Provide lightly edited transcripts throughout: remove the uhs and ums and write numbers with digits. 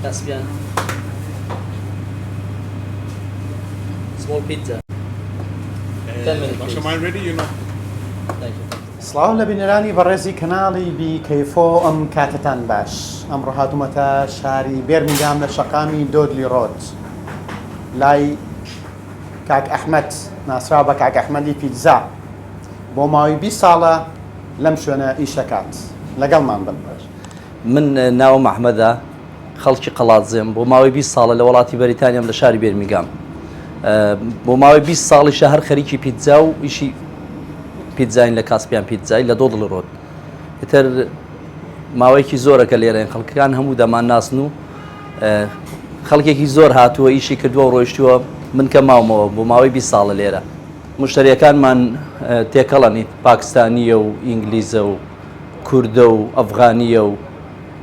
Caspian. Small pizza. 10 minutes. Masha, mine ready? You know. Thank you. سڵاو لە بینەرانی بەڕێزی کەناڵی بیکەیفۆ ئەم کاتتان باش ئەمڕۆ هاتوومەتە شاری بێرمینگام لە شەقامی دۆدلی ڕۆد لای کاک ئەحمەد ناسراو بە کاک ئەحمەدی پیتزا بۆ ماوەی 20 ساڵە لەم شوێنە ئیشەکات لەگەڵمان بن. من ناوم محمەدە خەڵکی قەڵاتزێم بۆ ماوەی 20 ساڵە لە وڵاتی بەریتانیام لە شاری بێرمیگام بۆ ماوەی 20 ساڵیشە هەر خەریکی پیتزا و ئیشی پیتزاین لە کاسپیان پیتزای لە دۆدڵ ڕۆد ئیتر ماوەیەکی زۆرەکە لێرەن خەڵکەکان هەموو دەمان ناسن و خەڵکێکی زۆر هاتووە ئیشی کردووە و ڕۆیشتووە من کە ماومەوە بۆ ماوەی 20 ساڵە لێرە مشتریەکانمان تێکەڵەنیت پاکستانیە و ئینگلیزە و کوردە و ئەفغانیە و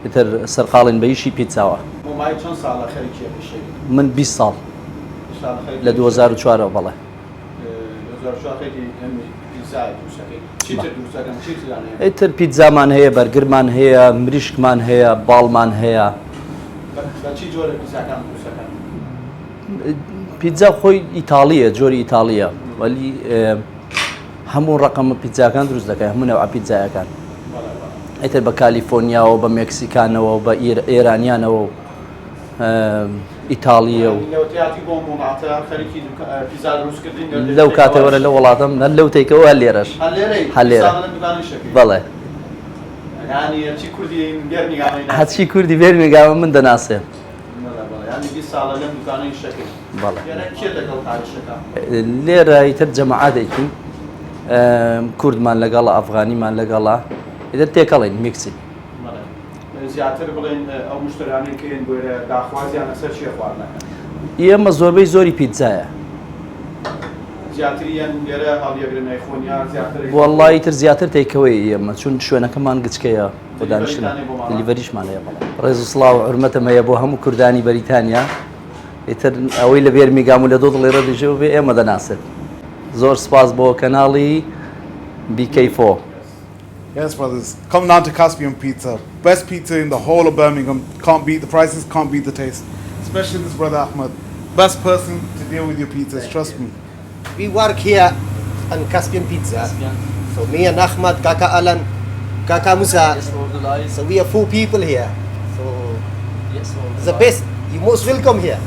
ئیتر سەرقاڵین بە ئیشی پیتزاوە. بۆ ماوەی چەند ساڵە خەریکی ئیشەکەیت؟ من 20 ساڵ لە 2004 بەڵێ. ئیتر پیتزامان هەیە بەرگرمان هەیە مریشکمان هەیە باڵمان هەیە. پیتزا خۆی ئیتاڵیە جۆری ئیتاڵیە وەلی هەموو ڕقم پیتزاکان دروست دەکەن هەموو نەوع پیتزایەکان ئیتر بە کالیفۆرنیاوە بە مێکسیکانەوە بە ئێرانیانەوە و ئیتاڵیە و لەو کاتەوەرە لە وڵاتم نە لەو تێکەوە هەر لێرەش هەلێرە بەڵێ هەچی کوردی بێرمیگامە من دەناسێ لێرە ئیتر جەماعاتێکی کوردمان لەگەڵە ئەفغانیمان لەگەڵا ئیتر تێکەڵین میکسی زیاتر بڵێن ئەو مشتریانی کەین گوێرە داخوازیان لەسەر چیە خواردنەکەن؟ ئێمە زۆربەی زۆری پیتزایە زیاتریان لێرە هەڵیەگرن نایخۆنیان زیاتر وەڵڵی تر زیاتر تێکەوەی ئێمە چون شوێنەکەمان گچکەیە بۆ دانیشتن دیلیڤەریشمان هەیە بەڵێ ڕێز و سڵاو و حورمەتم هەیە بۆ هەموو کوردانی بەریتانیا ئیتر ئەوەی لە بێرمیگام و لە دۆدڵی ڕێدیژەوە بێ ئێمە دەناسێت زۆر سپاس بۆ کەناڵی بیکەیفۆ. Yes, brothers. Come down to Caspian Pizza. Best pizza in the whole of Birmingham. Can't beat the prices, can't beat the taste. Especially this brother Ahmed. Best person to deal with your pizzas, trust me. We work here on Caspian Pizza. So me and Ahmed, Kaka Alan, Kaka Musa. So we are 4 people here. So the best. You're most welcome here.